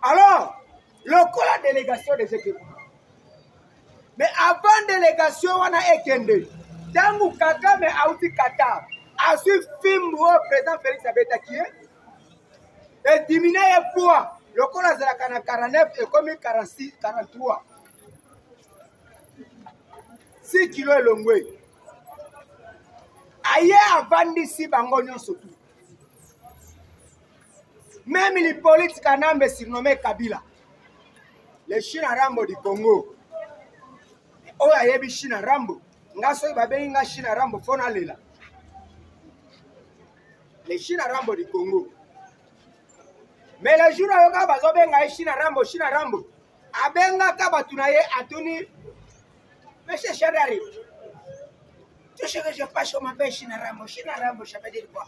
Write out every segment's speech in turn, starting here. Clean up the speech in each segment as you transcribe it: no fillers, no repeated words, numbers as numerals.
Alors, lokola délégation des équipes. Mais avant délégation, on a ekende. Tangu Kagame a outi Qatar. A su film au président Félix Abetakie. Et diminuer le poids. Lokola Zalakana 49 et comme 46, 43. 6 kilos et longwe. Aïe avant d'ici, bango surtout. Même les politiques Kanambe surnommé Kabila. Les China Rambo du Congo. Oh, il y a des China Rambo. Ngaso ibabe nga China Rambo fona lela. Les China Rambo du Congo. Mais les jours où on a besoin China Rambo. Abenga kabatunaye atuni. Monsieur Chadari. Tout ce que je passe, on m'appelle China Rambo, ça veut dire quoi?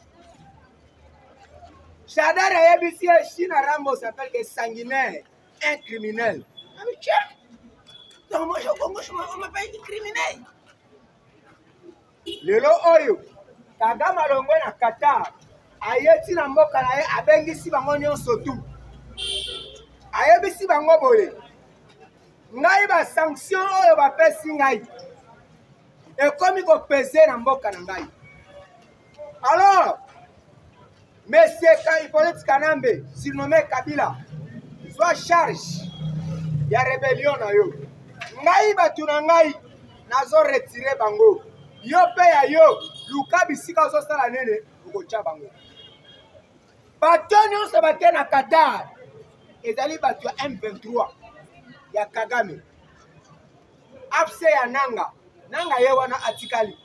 Chadari a dit China Rambo s'appelle que sanguinaire, un criminel. Ah mais tiens, donc moi on m'appelle criminel. Lelo oyo, Kagame alongwe na Qatar, ayeti na mboka na ye abengisi bango nyonso tu. Ayebisi bango boye. Ngai ba sanction oyo ba pesi ngai. Et comme il faut peser dans mboka na ngai. Alors, monsieur Hippolyte Kanambe, surnommé Kabila, soit charge, il y a rébellion na yo. Ngai batu na ngai, nazo retirer bango. Yo pe ya yo, luka bisika zo sala nene, ukocha bango. Bato nyonso bate na Qatar, ezali batu ya M23, ya Kagame. Apse ya Nanga. Nanga ye wana atikali.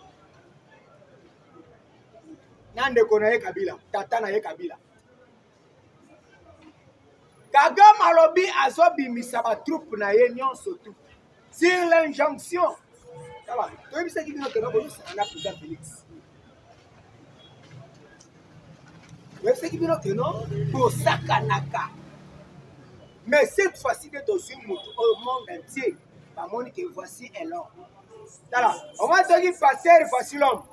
Nande kona ye Kabila. Tata na ye Kabila. Kagame alobi azobimisa ba troupe na ye nyonso tu. Sur l'injonction. Ça va. Tu sais qui vient de nous dire c'est un président Félix. Tu sais qui vient de nous pour Sakanaka. Mais cette fois-ci que tu suis au monde entier, pas mon que voici est l'homme. Alors, on va te dire passer facile homme.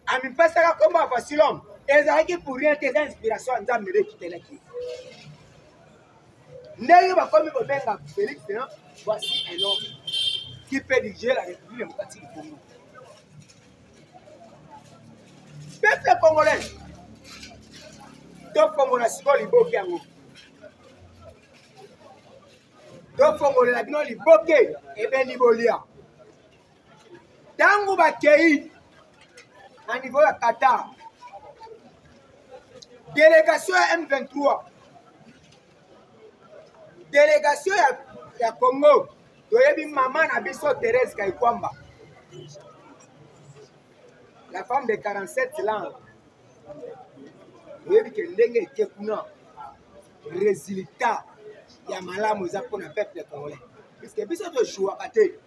Ami passer comme un facile homme. Et ça qui pour rien tes inspirations en train de me quitter là qui. N'est pas comme il benga Félix, voici un homme qui peut diriger la République démocratique du Congo. Peuple congolais. Donc Congolais si libo kiango. Donc Congolais la bino liboke et ben libolia. Tangu bakei à niveau de Qatar, délégation M23, délégation ya Congo, toyebi maman na biso Thérèse Kaikwamba, la femme de 47 ans, toyebi que ndenge ete kuna résultat ya malamu za pona peuple congolais, puisque biso to joua kate.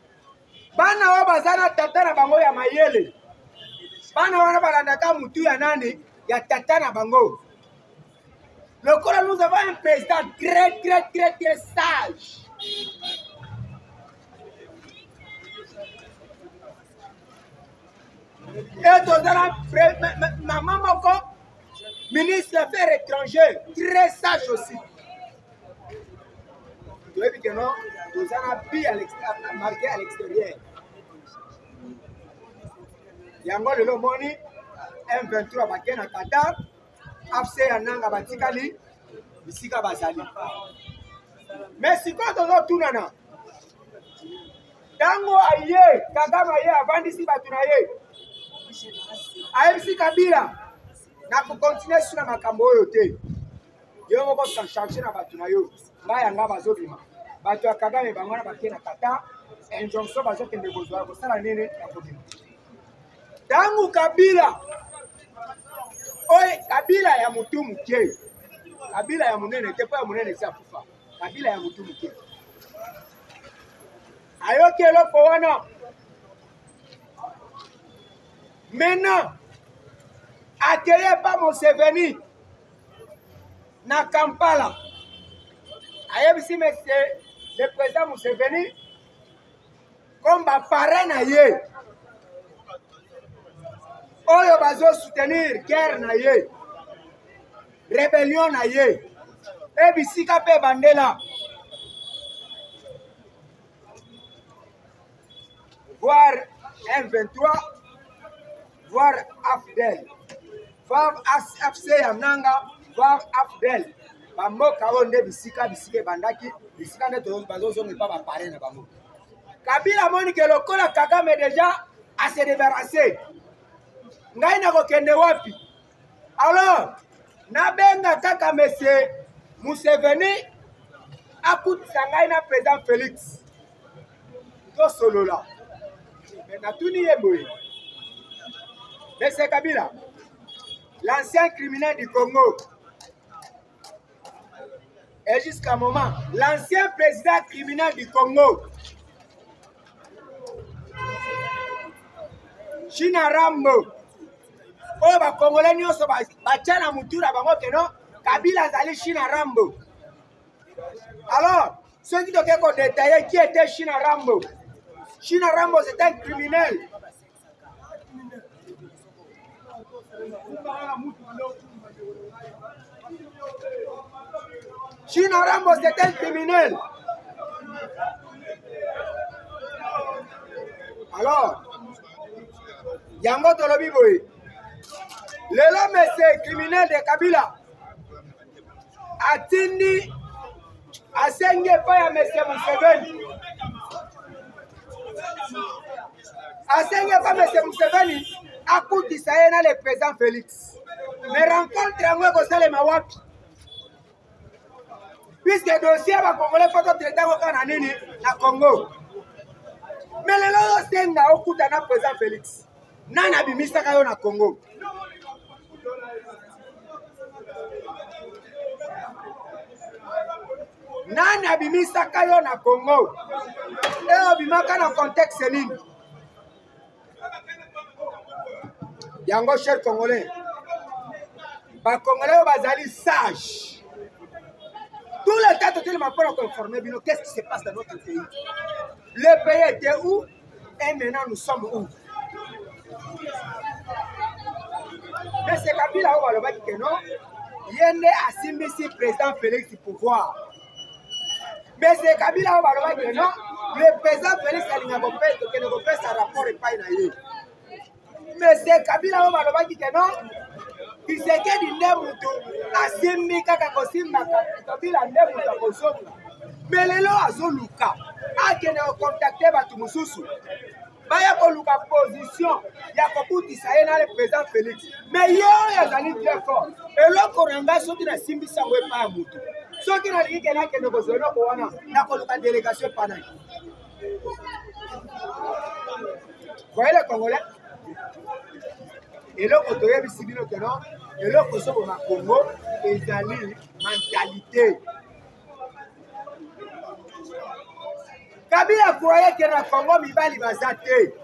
Bana wa bazana tata na bango ya mayele. Bana wana balandaka mutu ya nani ya tata na bango. Lokola nous avons un président très sage. Et tozana maman moko ministre des Affaires étrangères très sage aussi. Tu vois que non, tozana bi à l'extérieur, marqué à l'extérieur. Yango lelo moni M23 bakena na Qatar afse ya nanga batikali bisika bazali. Mais si quand on tunana tango aye Kagame aye avandisi batuna ye ayebisi Kabila na ko continuer sur na makambo oyo te yo moko sa charger na batuna yo ba yanga bazobima bato ya Kagame bango na bakena Qatar injonction bazokende kozwa kosala nene ya kobima. Tangu Kabila, oye Kabila ya mutu muke, Kabila ya munene, tepo ya munene si akufa, Kabila ya mutu muke. Ayoke loko wana. Maintenant, accueillez pas Museveni na Kampala. Ayebisi monsieur le président Museveni comme parrain na ye. Oyo bazo soutenir guerre na ye, rébellion na ye, ebisika pe bandela, voir M23, voir AFDEL, voir AFC Yamnanga, voir AFDEL. Bamboka onde bisika bandaki, bisika ne bazozo ne pas parler na bango. Kabila moni ke lokola Kagame déjà a se débarrasser. Ngai na kokende wapi? Alors, nabenga kaka monsieur Museveni akutisa ngai na président Félix. To solo là. Mais na tuni yeboye. Monsieur Kabila, l'ancien criminel du Congo. Et jusqu'à un moment, l'ancien président criminel du Congo. China Rambo. Oh, ba Congolais nyonso ba tchana mutura bango keno Kabila zali China Rambo. Alors, ceux qui doivent détailler qui était China Rambo. China Rambo c'était un criminel. China Rambo c'était un criminel. Alors, Yango Tolobi Boy. L'homme c'est criminel de Kabila. Atindi Asenge pas ya monsieur Museveni. Asenge pas monsieur Museveni akutisa yena le président Félix. Mais rencontre yango kosala mawapi. Puisque dossier va Congolais faut traiter au nini na Congo. Mais le lolo senga okuta na président Félix. Nana bimisa kayo na Congo. Nani abimisa kayo na Congo? Et abimaka na contexte nini? Yango cher Congolais. Ba Congolais bazali sage. Tout le temps totalement pour conformer bino qu'est-ce qui se passe dans notre pays? Le pays était où et maintenant nous sommes où? Mais c'est Kabila où va le non? Yende asimbisi président Félix du pouvoir. Mais c'est Kabila où va le non? Le président Félix a sa rapport et pas une. Mais c'est Kabila où va le non? Il s'est dit Nemuto, Asimbi Kakakosimaka, Kabila Nemuto Kosomla. Mais les lois à Zoluka, a qui n'a contacté Batumususu. Baya Koluka position, Yakobuti Sayena le président Félix. Mais yo, Yazali très fort. Et là, Koranga, ceux qui n'a Simbi Sangwe pas à Moutou. Ceux qui n'a dit qu'il y a que nous avons n'a Koluka délégation pendant. Voyez les Congolais? Et là, quand on a vu Sibino Kenon, et là, quand on a Congo, ils ont une mentalité. Kabila croyait que le Congo mibali bazate.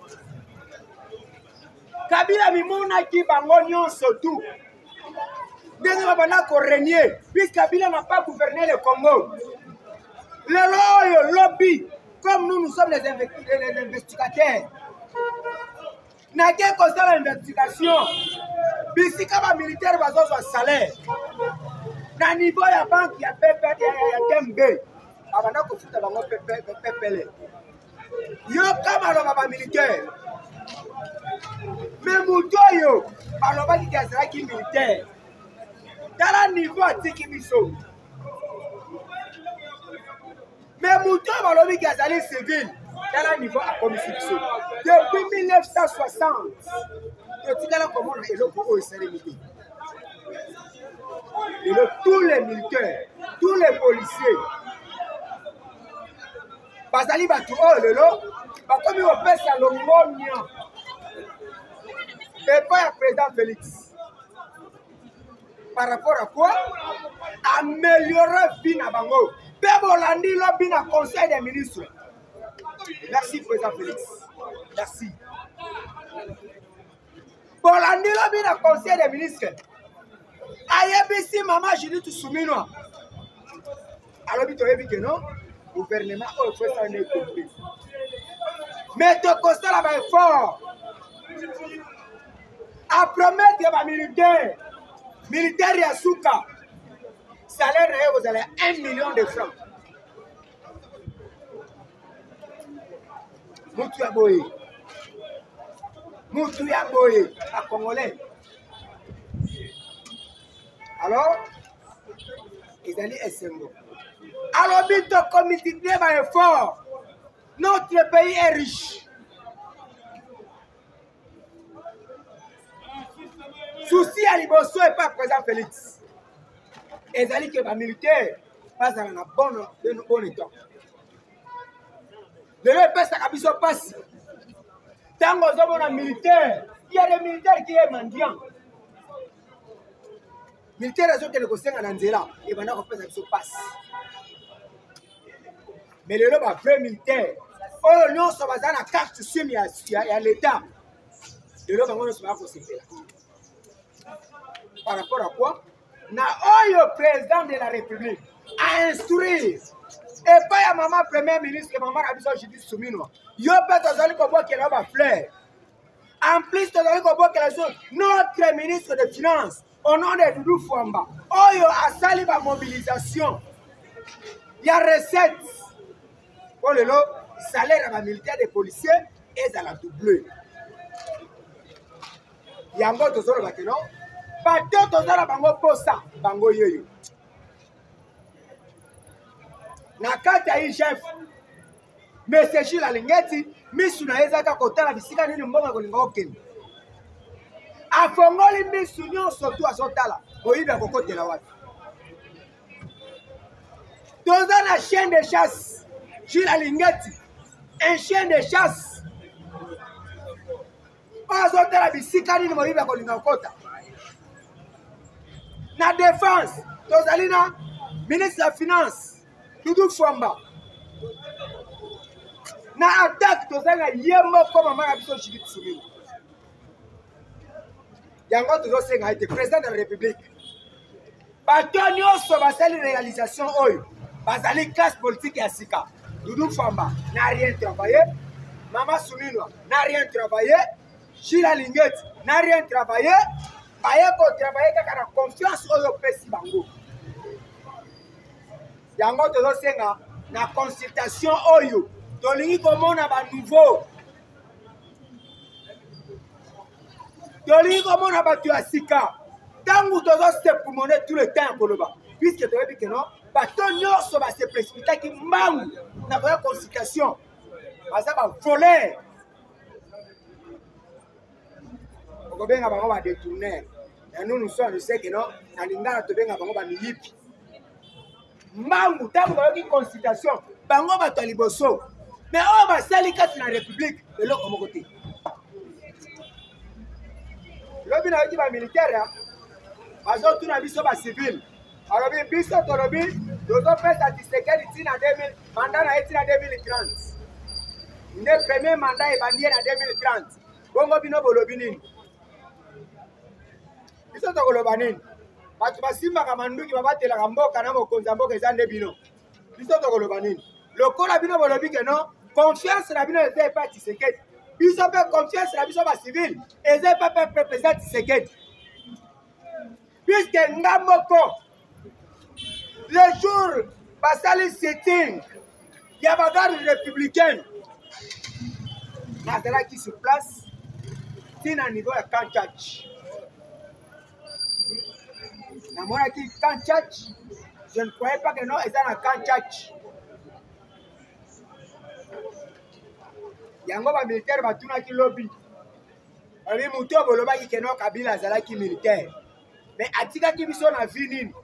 Kabila mimona ki bango nyonso tout. Dès qu'on a régné, puisque Kabila n'a pas gouverné le Congo. Le lobby, comme nous sommes les investigateurs. N'a qu'un constat d'investigation. Ici, comme un militaire, va avoir un salaire. Dans le niveau de la banque, il y a Tembe. Avant de faire la banque, il y a un militaire. Mais Moutoyo, il y a un militaire. Dans le niveau de Tikibiso. Mais Moutoyo, il y a un civil. Dans le niveau de commission. Depuis 1960, tous les militaires, tous les policiers, Bazali Batu, oh lelo, comme ils ont fait ça, l'homonia, mais pas le président Félix. Par rapport à quoi? Améliorer Bina Bango. Pébolandi, le Bina Conseil des ministres. Merci, président Félix. Merci. Bolandi, le Bina Conseil des ministres. Ayebisi, maman, je dis tout souminois. Alors, tu as vu que non? Gouvernement, oh, il faut ça n'est compris. Mais tu constat là-bas est fort. À promettre que militaire Yasuka, salaire, vous allez 1 million de francs. Moutou Aboye, mutu ya boye à Congolais. Alors, ils allaient SMO. Alors, vite, comme il dit, fort. Notre pays est riche. Souci à Liboso et pas présent Félix. Ils allaient que les militaires passent dans un bon état. Le peuple ça passe. Tant que nous avons militaire, il y a des militaires qui sont mendiants. Les militaires sont que les conseils en Anzela et maintenant on peut se passe. Mais le vrai militaire, oh non, ça va dans la carte sur il y a l'État. Le lot on se va consulter là. Par rapport à quoi? Le président de la République a instruit et pas à maman premier ministre que maman a besoin de Judith Soumino. Yo pas tozali ko boka la ba fleur. En plus tozali ko boka la chose notre ministre des Finances au nom de Doudou Fouamba. Oyo a sali ba mobilisation. Il y a recette. Pour le lot salaire à militaire des policiers et à la double. Il y a encore tozolo bateno. Bato tozala bango posa bango yeyo. Na kati ya chef Monsieur Gilles Alingeti misu na ezaka kotala bisika nini mbonga kolinga okende afongoli misu nyonso tu azotala boyibi akokotela wapi toza na chien de chasse Gilles Alingeti un chien de chasse azotala bisika nini boyibi akolinga kokota na défense tozali na ministre de la finance Doudou Fouamba. Na attaque tozanga yembo comme maman biso Judith Soumino. Yango tozo senga été président de la République. Bato nyonso basali réalisation oyo. Bazali classe politique ya sika. Doudou Fouamba n'a rien travaillé. Maman Soumino n'a rien travaillé. Gilles Alingeti n'a rien travaillé. Baye ko travailler kaka na confiance oyo pesi bango. Yango tozo senga na consultation oyo tolingi komona ba nouveau tolingi komona batu ya sika tangu tozo se pulmoner tout le temps koloba puisque toyebi que non bato nyonso ba se précipitaki mbangu na ba consultation baza ba voler okobenga bango ba détourner et nous sommes je sais que non na lingana tobenga bango ba miyipi Mangu, tant que consultation, bango bato liboso. Mais on va sali kati na République de l'autre côté. Lobi na ba militaire, bazo tuna biso ba civil. Alors biso tolobi, dozo pesa tisekeli tina 2000, mandat na tina 2030. Le premier mandat est bandé na 2030. Bongo bino bolobi nini? Biso to koloba nini? Batu basimba kamanduki babatela kamboka na mokonza mboka ezande bino. Biso to koloba nini? Lokola bino bolobi ke non, confiance na bino ezai pas Tshisekedi. Biso pe confiance na biso ba civil, ezai pas président Tshisekedi. Puisque ngamoko le jour basali sitting, il y a ba garde républicaine. Nazala qui se place tina niveau ya Kanchach. Namona qui Kanchach, je ne croyais pas que non, ils sont à Kanchach. Yango ba militaire batuna ki lobby. Ami muto boloba ki keno Kabila azala ki militaire. Mais atika ki biso na vie nini.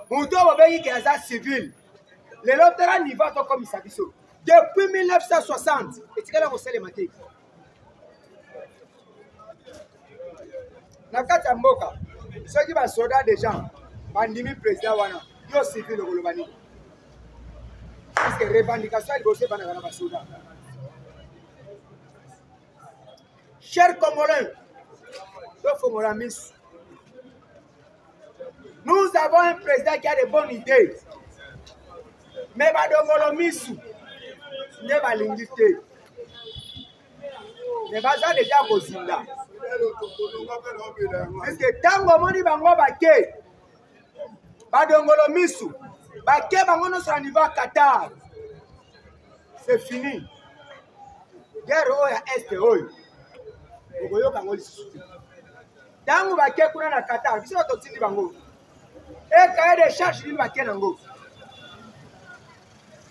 Muto bobengi ki aza civil. Le lotera niveau to comme ça biso. Depuis 1960, etika la kosele mate. Na kata mboka ceux qui va soldats des gens, bandimi président wana, yo civil le kolobani. Parce que revendication il bosse bana bana soldats. Chers Congolais, nous avons un président qui a de bonnes idées. Mais badongolo misu ne balingite. Ne baza déjà kozinda. Parce que tango moni bango bake badongolo misu bake bango no sur niveau Qatar. C'est fini. Guerre oya est oyo. okoyoka ngo lisusu te. Ntango bake kuna na Qatar biso totindi bango cahier de charge nini bake nango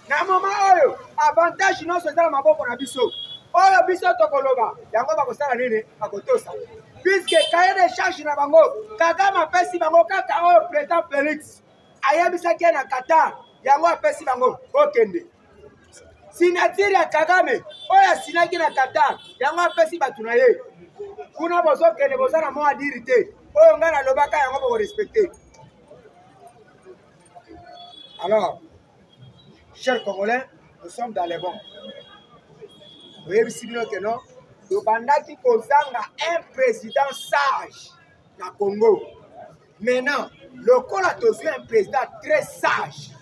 na moma oyo avantage nyonso ezala maboko na biso oyo biso tokoloba yango bakosala nini bakotosa puisque cahier de charge na bango Kagame apesi bango kaka oyo président Félix ayebisaki na Qatar yango apesi bango okende signature ya Kagame oyo asinaki na Qatar yango apesi bato na ye kuna bozokende boza na mwa adiri te oyo ngai nalobaka yango bokorespecte. Alors, chers Congolais, nous sommes dans les bons. Vous voyez ici que non, tobandaki kozanga un président sage na Congo. Maintenant, le Congo a besoin un président très sage.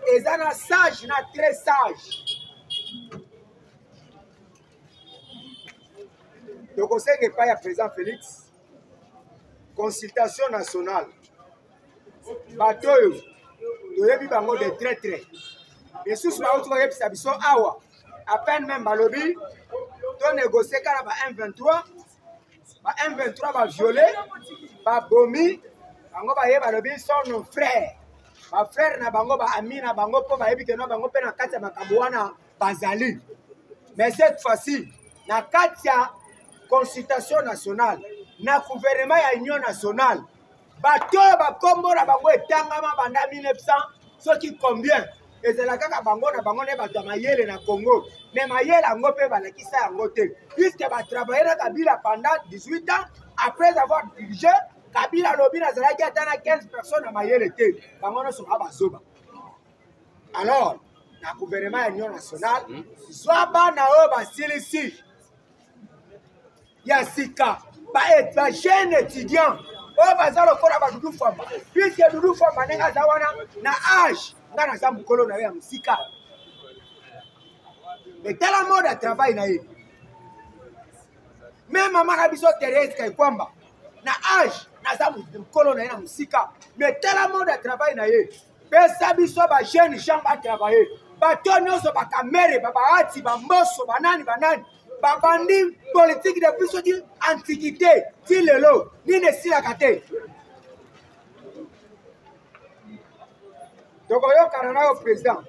Et ça na sage na très sage. Donc on sait que pas y a président Félix. Consultation nationale. Batoyo, toyebi bango de traître. Et sous ce moment, tu vas y biso awa. À peine même balobi, to négocier kala ba M23. Ba M23 ba violé, ba bomi, bango ba ye balobi sont nos frères. Ba frère na bango ba ami na bango po ba yebi ke no bango pe na kati ya makambo wana bazali. Mais cette fois-ci, na kati ya consultation nationale, na gouvernement ya union nationale, bato ba kombo na bango etangama banda 1900, ce qui combien et c'est la kaka bango na bango ne bato mayele na Congo, mais mayele ango pe balakisa yango te, puisque ba travailler na Kabila pendant 18 ans après avoir dirigé Kabila lobi na zalaki atana 15 personnes na mayele te, bango no soba bazoba. Alors, na gouvernement ya union nationale, soit bana o basilisi ya sika ba jeune étudiant o bazalo kona ba Dudu Fwamba, puisque Dudu Fwamba nenga zawana na âge nga na za mukolo na ya musika. Mais tel mode de travail na ye. Même maman na biso Thérèse Kaikwamba na âge na za mukolo na ya musika. Mais tel mode de travail na ye. Pesa biso ba jeune gens ba travailler. Ba tonyo so ba kamere ba baati ba mboso banani banani. Babandi politique depuis cette antiquité, si le lot, ni ne si la kate. Donc, oyo kanana au président.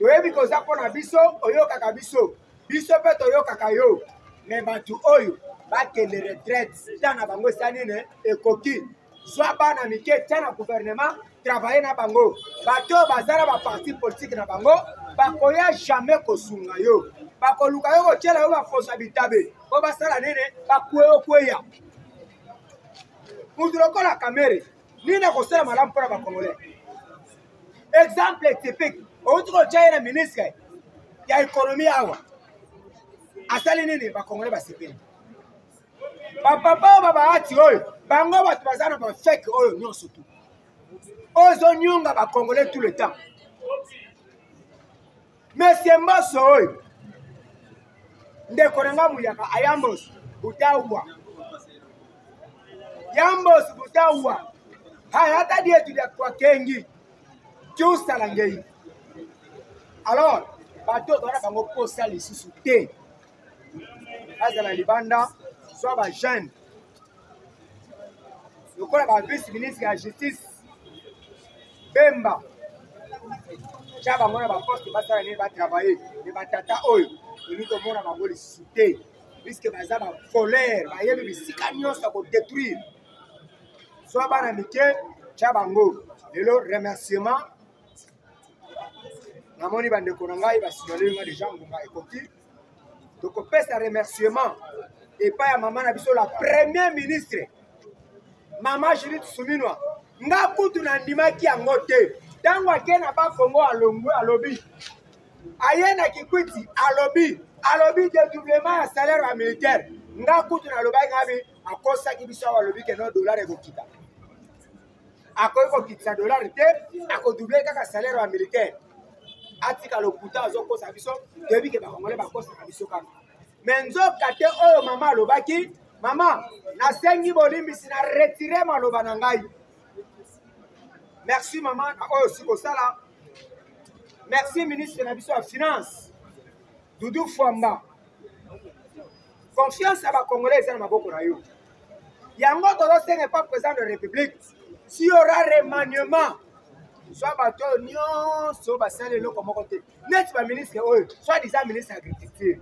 Toyebi koza pona biso, oyo kaka biso. Biso pe toyo kaka yo. Mais batu oyo, bake les retraites, tana bango sanine, ekoki. Soit bana mike, tana gouvernement, travailler na bango. Bato bazara ba parti politique na bango, bakoya jamais kosunga yo. Bakoluka yo kotiela yo responsabilité po basala nene bakueyo kweya mutu lokola Kamere nini akosala malamu mpona bakongolais. Exemple typique outi kotia ye na ministre ya économie awa asali nini bakongolais basepeli. Bapapa oyo babaati oyo bango bato baza na bafeke oyo nyonso tu ozonyonga bakongolais tout le temps. Monsieur Mboso oyo ndeko nanga muyaka ayambos utawa yambos utawa hata die tu ya kwa kengi tusala ngei. Alors bato bana bango posa lisusu te azala libanda soit ba jeune lokola ba vice ministre ya justice Bemba chaba mona ba poste basala ne ba travailler ne batata oyo nous devons avoir les citer puisque baza ba colère ba yebi bisika nyonso ko détruire soit bana mike chabango lelo remerciement na moni bande ko ngai ba signaler nga déjà ngomba ekoki donc pesa remerciement et pas ya maman na biso la première ministre maman Judith Suminwa nga kutu na ndimaki yango te tango akena ba Congo alongwe alobi ayena kikwiti alobi dédoublement ya salaire ya militaire nga kutu na lobai ngabi akosa kibiso alobi ke no dollar ekokita akoki kokitisa dollar te akodouble kaka salaire ya militaire atika lokuta azokosa biso toyebi ke bakongole bakosaka biso kaka mais nzoka te oyo mama alobaki mama nasengi bolimbisi na retire maloba na ngai. Merci maman na oyo sikosala. Merci ministre de la Finance, Doudou Fwamba. confiance à la Congolais et à la Maboko Rayo. Yango Tolo n'est pas président de la République. S'il y aura remaniement, soit bateau Nyon, soit Bassale, le comme côté. N'est pas ministre, soit disant ministre de l'Agriculture,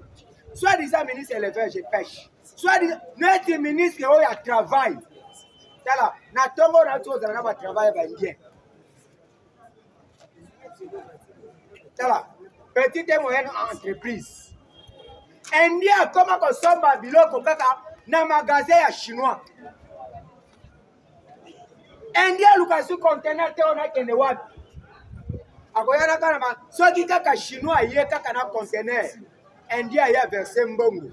soit disant ministre de l'élevage et pêche, soit disant net ministre de travail. Tala, na tongo na tout ça na travail bien. Tala, petite et moyenne entreprise. India comment consomme biloko kaka na magasin ya chinois. India lukasu container te ona kende wapi. Akoyana kana ma soki kaka chinois ye kaka na container. India ya verser mbongo.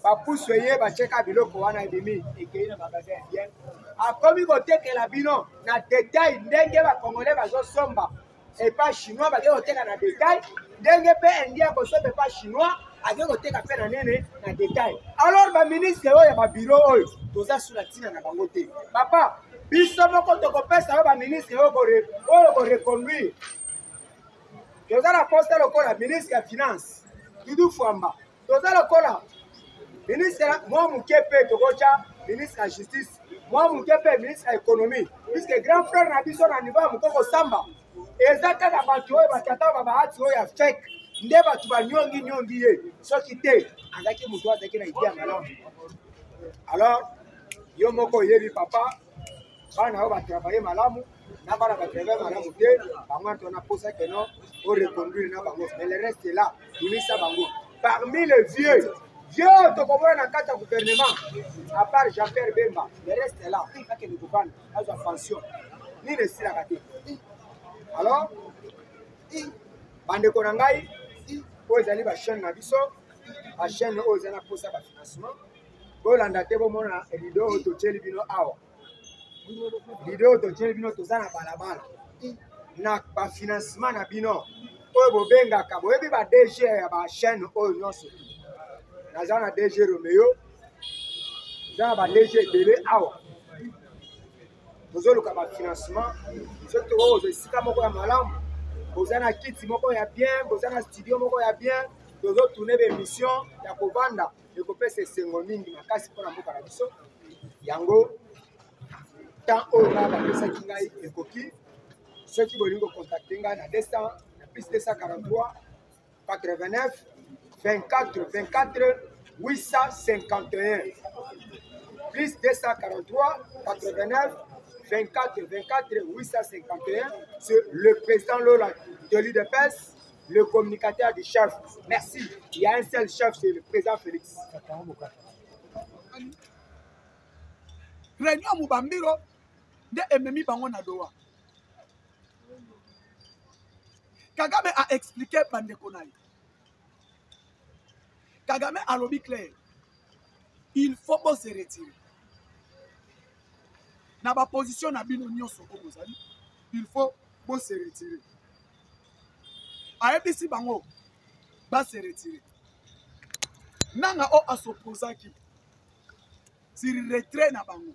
Ba pousse ye ba cheka biloko wana ebimi ekei na magasin bien. Akomi kotekela bino na détail ndenge ba congolais bazo somba et pas chinois ba koteka na détail ndenge pe India ko somba pas chinois ake koteka pe na nene na détail. Alors ba ministre oyo ba bureau oyo toza sous la tina na bango te. Papa biso moko tokopesa ba ministre oyo ko reconduire. Toza la poste lokola ministre ya finance Doudou Fwamba. Toza lokola ministre moi mukepe tokocha ministre la justice moi mukepe ministre de l'économie puisque grand frère na biso na niveau mukoko samba ezaka na bato oyo batata ba bahati oyo ya fake nde bato banyongi ye soki te azaki muto azaki na idea malamu. Alors yo moko yebi papa bana oyo batravaille malamu na bana batravaille malamu te bango tona posa que non au reconduire na bango mais le reste est là unisa bango parmi les vieux to komona na kata gouvernement à part Jean-Pierre Bemba le reste est là kaka ni gouvernement azo pension ni le sila kati. Alors bande ko ngai po ezali ba chaîne na biso ba chaîne oyo ezana posa ba financement bo landa te bo mona video to cheli bino awa video to cheli bino to zana balabala na ba financement na bino oyo bo benga ka bo ebi ba DG ya ba chaîne oyo nyonso naza na DG Romeo za ba DG Bele awa tozoluka ba financement soki tokoza esika moko ya malamu boza na kiti moko ya bien boza na studio moko ya bien tozotourne baémission ya kovanda ekopesa esengo mingi makasi mpona mboka na biso yango temps oyo nga bapesaki ngai ekoki soki bolingi kocontacte ngai na 200 na plus 243 89 24 24 851 plus 243 89 24 24 851. C'est le président Lola de l'UDPS, le communicateur du chef. Merci. Il y a un seul chef, c'est le président Félix. Réunion Mubambiro de Ememi Bango Nadoa. Kagame a expliqué Pandekonaï. Kagame a lobby clair. Il faut se retirer. Dans ma position, il faut se retirer. A EBC Bango va se retirer. Nanga o a s'opposer qui si retrait na Bango.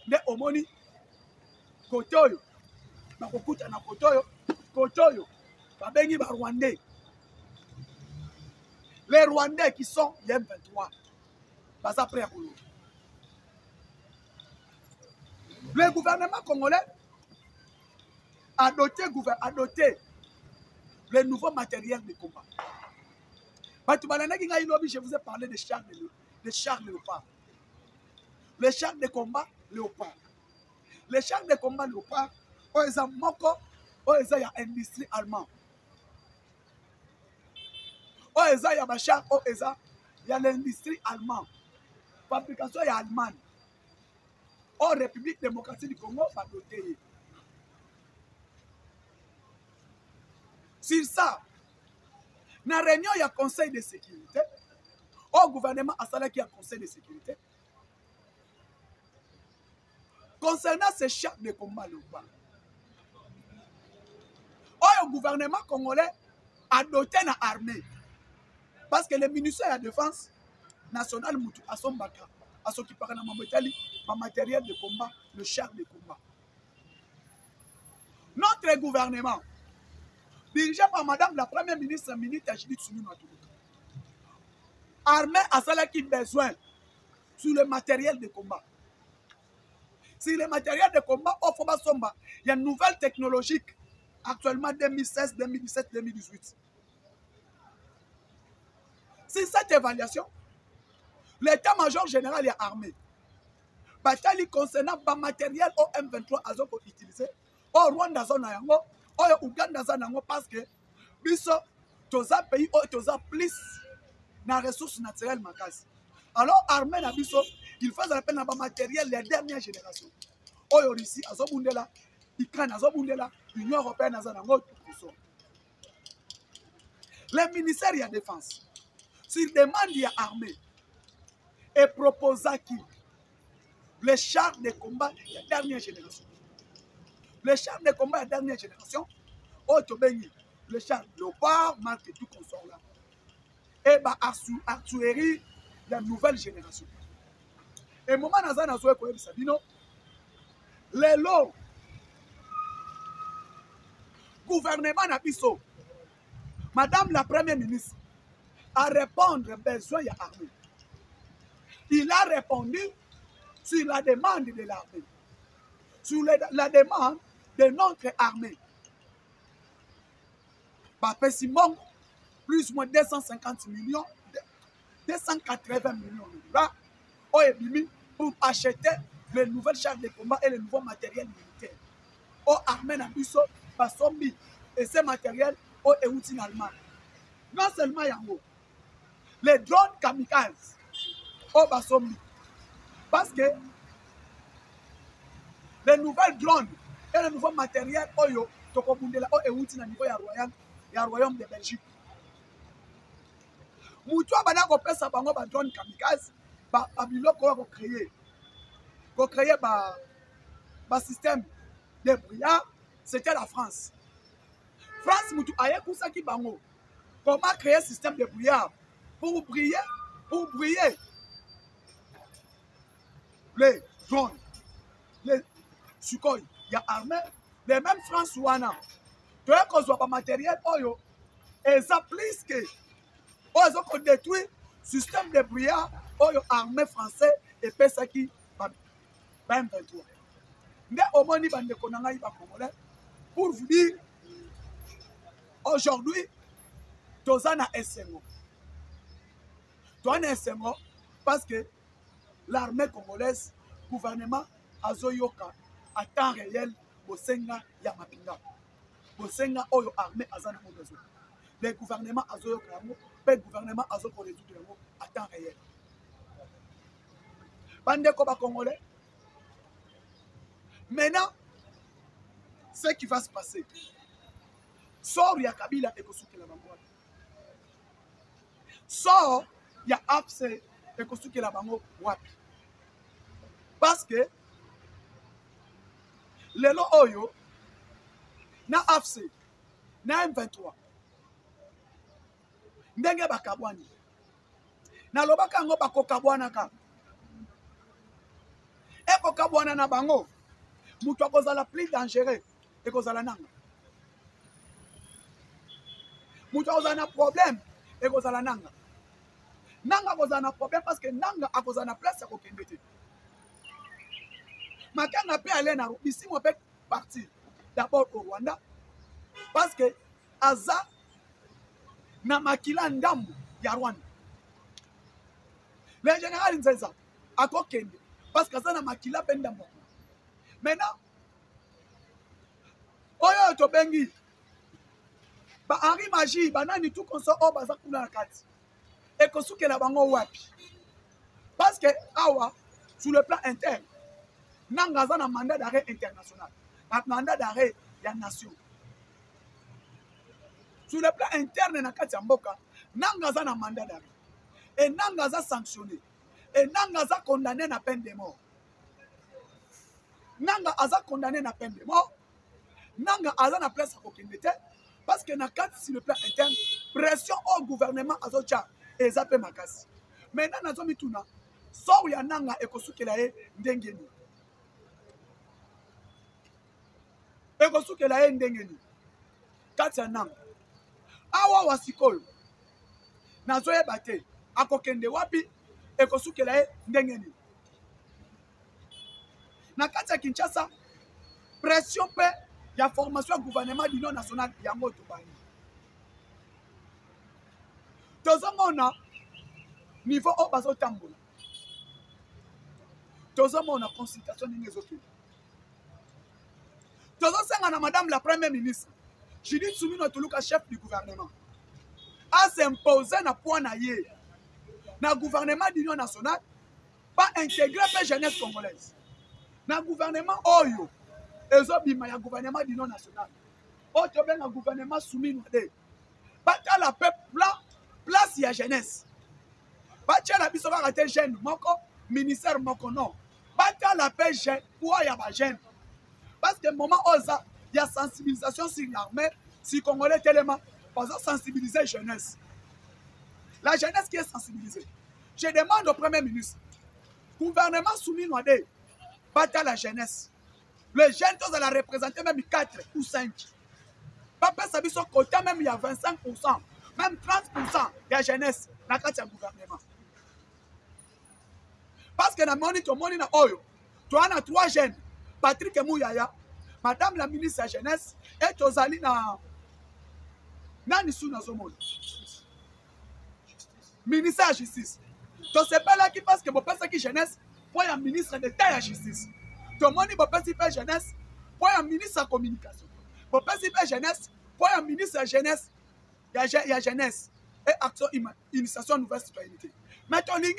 Ne omoni kotoyo na kokuta na kotoyo babengi ba Rwandais. Les Rwandais qui sont les M23 basa prêt à couler. Le gouvernement congolais a doté le nouveau matériel de combat. Je vous ai parlé de chars léopard. Les chars de combat léopard. Les chars de combat léopard, ils ont industrie allemande. Il y a l'industrie allemande. Fabrication est allemande. En République démocratique du Congo, va doter. Sur ça, dans la réunion, il y a conseil de sécurité. Au gouvernement, il y a conseil de sécurité. Concernant ces chars de combat, le gouvernement congolais a doté l'armée. Parce que le ministère de la Défense nationale a son baka. À ce qui parle de matériel de combat, le char de combat. Notre gouvernement, dirigé par Madame la Première ministre, Judith Suminwa Tuluka, armée a cela qui besoin sur le matériel de combat. Si le matériel de combat offre ma somba, il y a une nouvelle technologie actuellement 2016, 2017, 2018. Si cette évaluation, l'état-major général est armé. Batali concernant le matériel au M23 à utilisé, au Rwanda au Uganda parce que biso toza pays où toza plus na ressources naturelles makasi. Alors armée na biso, il faut appel na matériel les dernières générations. Oyo Russie azobundela, Ukraine azobundela, Union européenne azanango tout. Le ministère de la Défense, s'il demande à l'armée et propose qui les chars de combat de la dernière génération. Les chars de combat de la dernière génération, le char Léopard, marque tout consort là. Et artillerie de la nouvelle génération. Et moment les lots, gouvernement Nabiso, Madame la Première ministre, à répondre aux besoins de l'armée. Il a répondu sur la demande de l'armée, sur la demande de notre armée. Simon, plus ou moins 250 millions, 280 millions de dollars pour acheter les nouvelles chars de combat et les nouveaux matériels militaires. Au armée Nabiso, Basombi, et ces matériels au outils en Allemagne. Non seulement Yango, les drones kamikazes au Basombi. Parce que les nouvelles drones et les nouveaux matériels Oyo, Tokobundela, au outils au niveau du royaume de Belgique. Moutoua Banako pesa bango ba drone kamikaze, ba biloko ko créer ba système de brouillard, c'était la France. France Moutou aye kusaki bango. Comment créer un système de brouillard pour briller les drones, les Sukhoi, il y a armée, les mêmes France Ouana. Tu as qu'on soit pas matériel, et ça plus que ils ont détruit le système de brouillard, armée française et Pesaki, M23. Mais au moins, il y a pour vous dire, aujourd'hui, Tozana SMO. Tozana SMO parce que l'armée congolaise, le gouvernement Azoyoka, à temps réel, Bosenga Yamapinga. Bosenga Oyo armée Azana Modezo. Le gouvernement Azoyoka, le gouvernement Azoko résoudre à temps réel. Bande Koba Congolais. Maintenant, ce qui va se passer, sort ya Kabila et Kosuke la Bangouane. Sort ya Apse et Kosuke la Bango Wapi. Parce que le lo Oyo, na Apse, na M23, ndenge bakabwani. Na lobaka ngo bako kabwana ka. Eko kabwana na bango. Mutu akozala plus dangereux et kozala nanga. Mutu akozala problème et kozala nanga. Nanga kozala problème parce que nanga akozala place ya kokende te. Makanga pe aller na Rubisi mo pe partir d'abord au Rwanda parce que aza na makila ndambu ya Rwanda. Le général Nzeza akokende parce que aza na makila pe ndambu. Maintenant, oyo tobengi ba Henri Magie banani tout comme ça o baza kuna na kati et kosuke la bango wapi parce que awa sur le plan interne nanga za na mandat d'arrêt international na mandat d'arrêt ya nation sur le plan interne na kati ya mboka nanga za na mandat d'arrêt et nanga za sanctionné et nanga za condamné na peine de mort. Nanga aza condamné na peine de mort. Nanga aza na place à kokende te parce que na kati sur le plan interne pression au gouvernement azocha et zape makasi. Maintenant nazo mituna so ya nanga ekosukela ye ndengeni. Ekosukela ye ndengeni. Kati ya nanga. Awa wasikoyo. Nazo yeba te akokende wapi ekosukela ye ndenge nini. Na kati ya Kinshasa pression pe ya formation ya gouvernement d'union nationale yango tobani. Tozomona niveau o bazotambola. Tozomona consultation ndenge ezokende. Tozosenga na madame la première ministre Judith Suminwa Tuluka, chef du gouvernement, a s'imposer na point na ye na gouvernement d'union nationale, pas intégrer la jeunesse congolaise. Na gouvernement oyo ezobima ya gouvernement d'union nationale. Oyo ben na gouvernement Suminwa de. Bata la peuple place ya jeunesse. Bata la biso ba te jeune moko ministère moko non. Bata la paix jeune pour ya ba jeune. Parce que moment oza il y a sensibilisation sur l'armée, sur Congolais tellement, parce que sensibiliser la jeunesse. La jeunesse qui est sensibilisée. Je demande au Premier ministre, gouvernement soumis noadé, battre la jeunesse. Les jeunes, tous à la représenter même 4 ou 5. Papa Sabi son côté, même il y a 25%, même 30% de la jeunesse dans le gouvernement. Parce que dans le monde, tu as 3 jeunes, Patrick Mouyaya, Madame la ministre de la Jeunesse, et Tozali na Nisu Nazomoni. Ministre de la Justice. Tu ne sais pas là qui parce que vous pensez que jeunesse, pour un ministre d'État de la Justice. Tu as dit que vous jeunesse, pour un ministre de la Communication. Vous pensez que jeunesse, pour un ministre de la Jeunesse, il y a jeunesse et action, initiation nouvelle citoyenneté. Mais tu as dit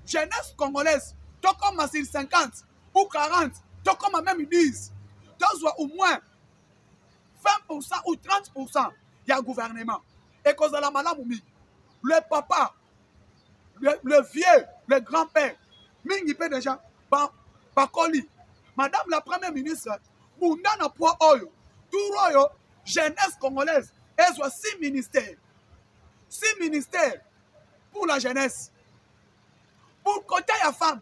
jeunesse congolaise, tu comme sur 50 ou 40, tu comme même 10. Tu as au moins 20% ou 30% il y a un gouvernement. Et cause de la malamoumi, le papa, le vieux, le grand-père, mingi pe déjà, Bakoli, madame la première ministre, Bunda na poa oyo, tout oyo, jeunesse congolaise, et soit 6 ministères. 6 ministères pour la jeunesse. Pour côté la femme,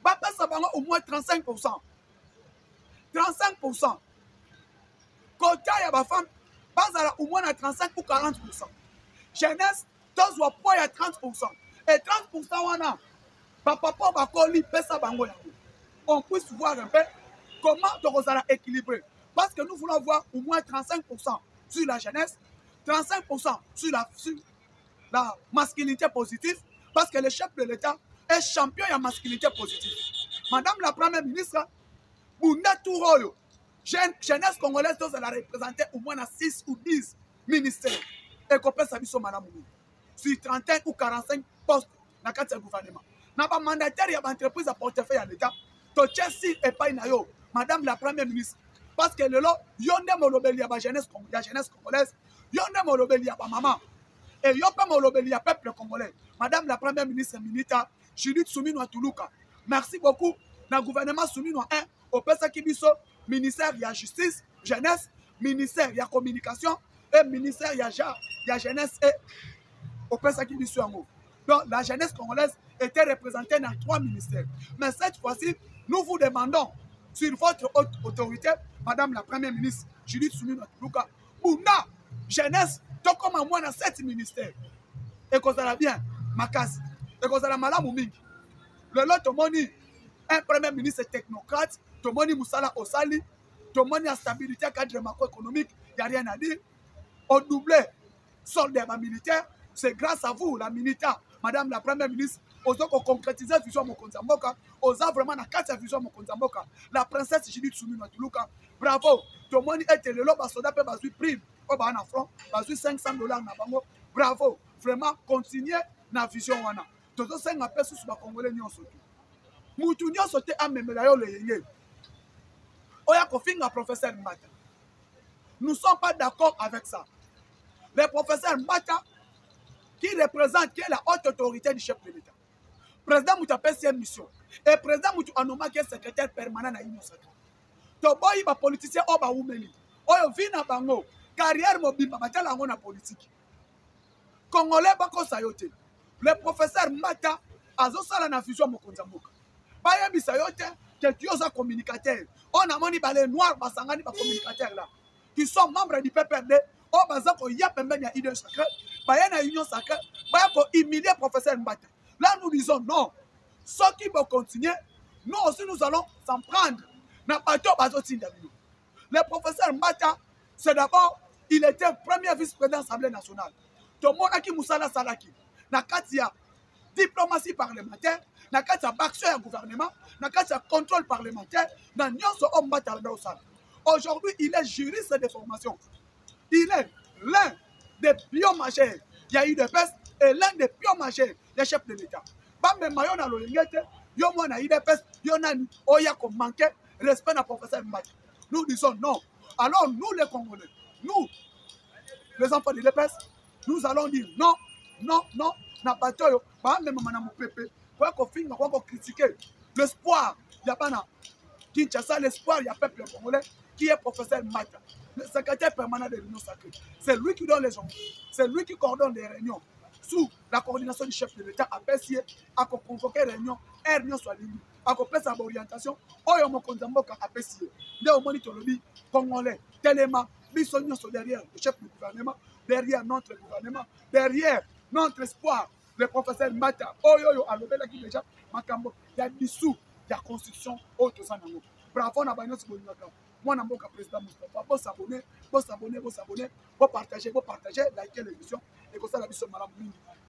papa ça va au moins 35%. 35%. Côté la femme, pas au moins à 35 ou 40%. Jeunesse, tous voient pas à 30%. Et 30% on a. Papa Bakoli pesa bango yango. On puisse voir un peu comment on va équilibrer. Parce que nous voulons voir au moins 35% sur la jeunesse, 35% sur la masculinité positive, parce que le chef de l'État est champion de masculinité positive. Madame la première ministre, Bunda Touroyo, jeunesse congolaise, elle a représenté au moins 6 ou 10 ministères. Et qu'on peut s'habiller sur Madame Mouni. Sur 31 ou 45 postes dans le gouvernement. N'a pas mandataire, il y a une entreprise à portefeuille à l'État. Tochesi et pas inayo, Madame la première ministre. Parce que le lot, yonde molobeli ya jeunesse congolaise, yonde molobeli ya maman. Et yonde molobeli ya peuple congolais. Madame la première ministre Minita, Judith Suminwa Tuluka. Merci beaucoup. Dans le gouvernement Suminwa 1, au PSA Kibiso, ministère de la justice, jeunesse, ministère de la communication et ministère de la jeunesse et au PSA Kibiso. Donc la jeunesse congolaise était représentée dans 3 ministères. Mais cette fois-ci, nous vous demandons, sur votre haute autorité, Madame la première ministre Judith Suminwa Tuluka, ou non, jeunesse, tout comme à moi dans 7 ministères. Et qu'on a bien, Makasi, et qu'on a Malam Mingi. Le lot, moni, un premier ministre technocrate, Tomoni Moussala Osali, Tomoni à stabilité cadre macroéconomique, il n'y a rien à dire. On doublait soldats militaires, c'est grâce à vous, la Minita, Madame la première ministre, aux autres concrétiser la vision Mokonzamboka, aux a vraiment la 4 vision Mokonzamboka, la princesse Judith Suminwa Tuluka. Bravo, Tomoni était le lot, soldat peut baser prime, au bas en front, baser $500 na bango. Bravo, vraiment, continuez la vision wana. Tout ça, c'est un peu sous la Congolais n'y ont sauté. Moutou n'y ont sauté à même la le yé. Oya kofinga professeur Mbata. Nous ne sommes pas d'accord avec ça. Le professeur Mbata, qui représente, qui est la haute autorité du chef de l'État. Président Moutou a fait une mission. Et président Moutou a nommé qui est secrétaire permanent à l'Union sacrée. Toboyi ba politicien oba oumeli. Oyo vina bango. Carrière mobimba batala yango na politique. Congolais bako sayote. Le professeur Mbata azosala na fusion Mokonzamboka. Baye bisayote que tu es un communicateur. On a moni balé noir basangani ba communicateur là. Qui sont membres du PPRD, oyo baza koya pembeni ya idée sacrée baya na union sacrée baya kohumilier professeur Mbata. Là nous disons non, ceux qui vont continuer, nous aussi nous allons s'en prendre. Le professeur Mbata, c'est d'abord, il était premier vice-président de l'Assemblée nationale. Tout le monde qui Moussala Salaki, Nakatia, diplomatie parlementaire, Nakatia action du gouvernement, Nakatia contrôle parlementaire, aujourd'hui, il est juriste de formation. Il est l'un des biomagers. Il y a eu des pestes et l'un des biomagers des chefs de l'État. Bambe Mayona Lolingete, Yomo na IDPS, Yonan Oya comme manqué respect à professeur Mbata. Nous disons non. Alors nous les Congolais, nous, les enfants de l'IDPS, nous allons dire non, non, non, n'a pas de même Madame Pepe, quoi qu'on filme, quoi qu'on critique. L'espoir, il y a pas Kinshasa, l'espoir, il y a peuple congolais qui est professeur Mbata, le secrétaire permanent de l'Union sacrée. C'est lui qui donne les gens, c'est lui qui coordonne les réunions. Sous la coordination du chef de l'État, à Pessier, à convoquer réunion, réunion soit libre, à faire sa orientation, Oyo Mokonzamboka à Pessier. Dès au monitologie, Congolais, Téléma, Bissonion sont derrière le chef du gouvernement, derrière notre gouvernement, derrière notre espoir, le professeur Mbata, Oyo, à l'obéla qui déjà, Makambo, il y a dissous, il y a construction, autre sanango. Bravo, on a bagné ce bonheur. Moi, je suis président Moustapha. Vous s'abonner, vous s'abonner, vous s'abonner, vous partager, likez l'émission et que ça la mission Madame Mingi.